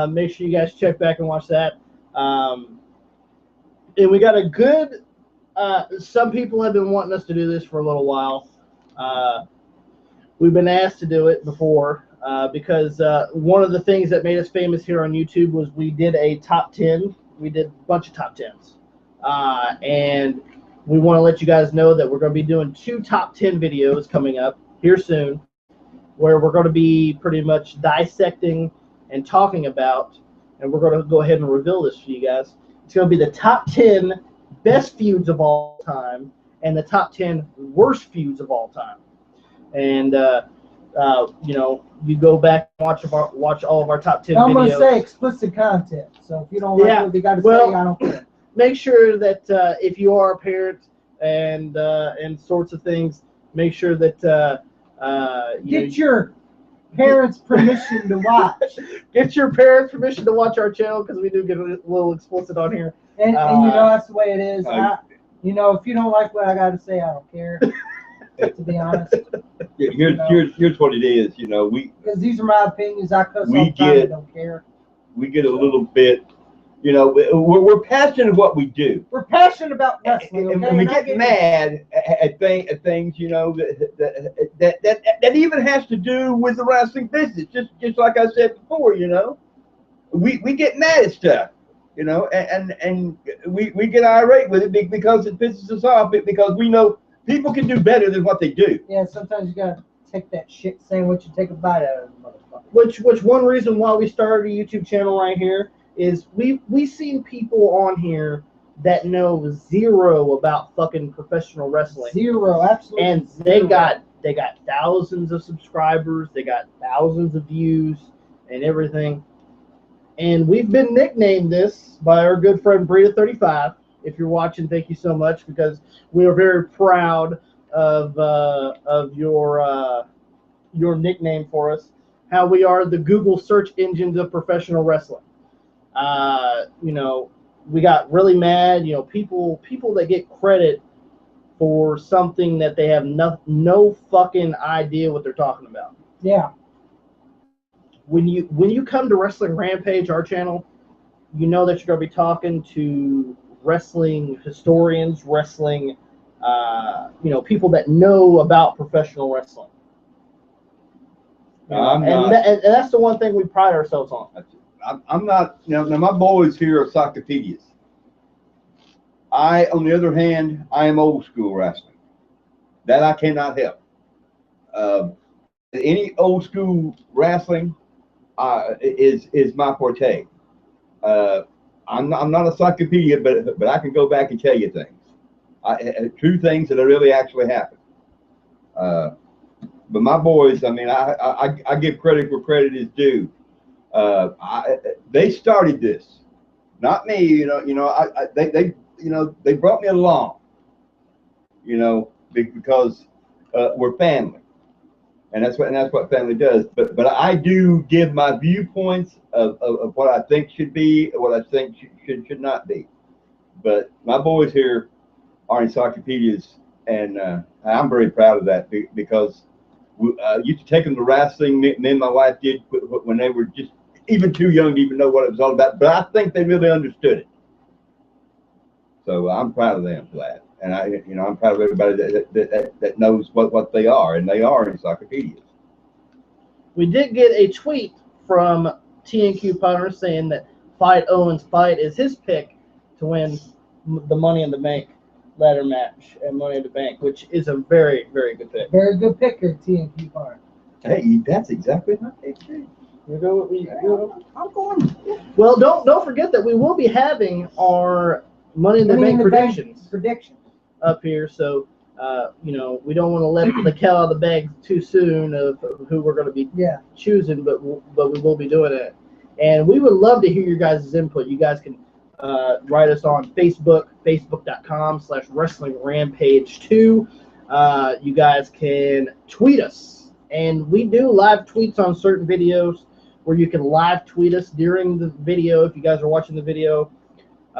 Make sure you guys check back and watch that. And we got a good. Some people have been wanting us to do this for a little while. We've been asked to do it before because one of the things that made us famous here on YouTube was we did a top 10. We did a bunch of top 10s. And we want to let you guys know that we're going to be doing 2 top 10 videos coming up here soon, where we're going to be pretty much dissecting and talking about, and we're going to go ahead and reveal this for you guys. It's going to be the top 10 best feuds of all time and the top 10 worst feuds of all time. And you go back and watch all of our top 10 I'm videos. going to say explicit content. So if you don't like what they got to say, I don't care. Make sure that if you are a parent and sorts of things, make sure that get your parents' permission to watch. Get your parents' permission to watch our channel, because we do get a little explicit on here. And that's the way it is. If you don't like what I got to say, I don't care. To be honest. Here's what it is. Because these are my opinions. I cuss all the time. I don't care. We get a little bit. We're passionate about what we do. We're passionate about wrestling, okay? And we get mad at things, that even has to do with the wrestling business. Just like I said before, we get mad at stuff, and we get irate with it because it pisses us off. Because we know people can do better than what they do. Yeah, sometimes you gotta take that shit sandwich and take a bite out of it, motherfucker. Which one reason why we started a YouTube channel right here is we've seen people on here that know zero about fucking professional wrestling. Zero, absolutely. And they got thousands of subscribers, they got thousands of views and everything. And we've been nicknamed this by our good friend Brita35. If you're watching, thank you so much, because we are very proud of your nickname for us. How we are the Google search engines of professional wrestling. We got really mad. People that get credit for something that they have no fucking idea what they're talking about. Yeah. When you come to Wrestling Rampage, our channel, you know that you're going to be talking to wrestling historians, wrestling, people that know about professional wrestling. And that's the one thing we pride ourselves on. I'm not, now my boys here are encyclopedias. On the other hand, I am old school wrestling. That I cannot help. Any old school wrestling is my forte. I'm not a encyclopedia, but I can go back and tell you things, true things that really actually happened. But my boys, I give credit where credit is due. They started this, not me. They brought me along. Because we're family, and that's what family does. But I do give my viewpoints of what I think should be, what I think should not be. But my boys here are encyclopedias, and I'm very proud of that because we used to take them to wrestling. Me and my wife did when they were just even too young to even know what it was all about. But I think they really understood it. So I'm proud of them for that, and I'm proud of everybody that knows what they are, and they are encyclopedias. We did get a tweet from TNQ Punter saying that Fight Owens Fight is his pick to win the Money in the Bank ladder match and Money in the Bank, which is a very, very good pick. Very good picker, TNQ Punter. Hey, that's exactly my pick too. You know, I'm going. well, don't forget that we will be having our Money in the Bank predictions up here. So, we don't want to let the cat out of the bag too soon of who we're going to be choosing, but we will be doing it. And we would love to hear your guys' input. You guys can write us on Facebook, facebook.com/Wrestling Rampage 2. You guys can tweet us. And we do live tweets on certain videos where you can live tweet us during the video. If you guys are watching the video,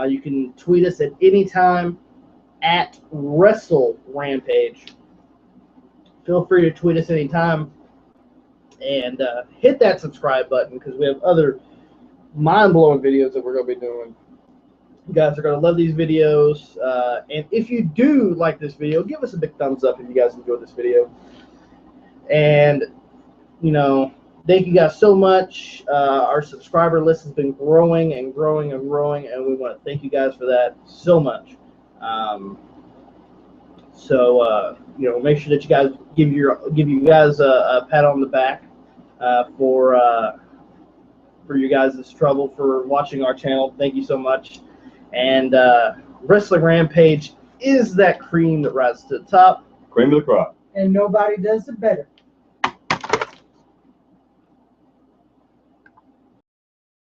you can tweet us at any time at Wrestle Rampage. Feel free to tweet us anytime and hit that subscribe button because we have other mind-blowing videos that we're going to be doing. You guys are going to love these videos. And if you do like this video, give us a big thumbs up if you guys enjoyed this video. And, thank you guys so much. Our subscriber list has been growing and growing and growing, and we want to thank you guys for that so much. Make sure that you guys give you guys a pat on the back for you guys' trouble for watching our channel. Thank you so much. And Wrestling Rampage is that cream that rises to the top. Cream of the crop. And nobody does it better.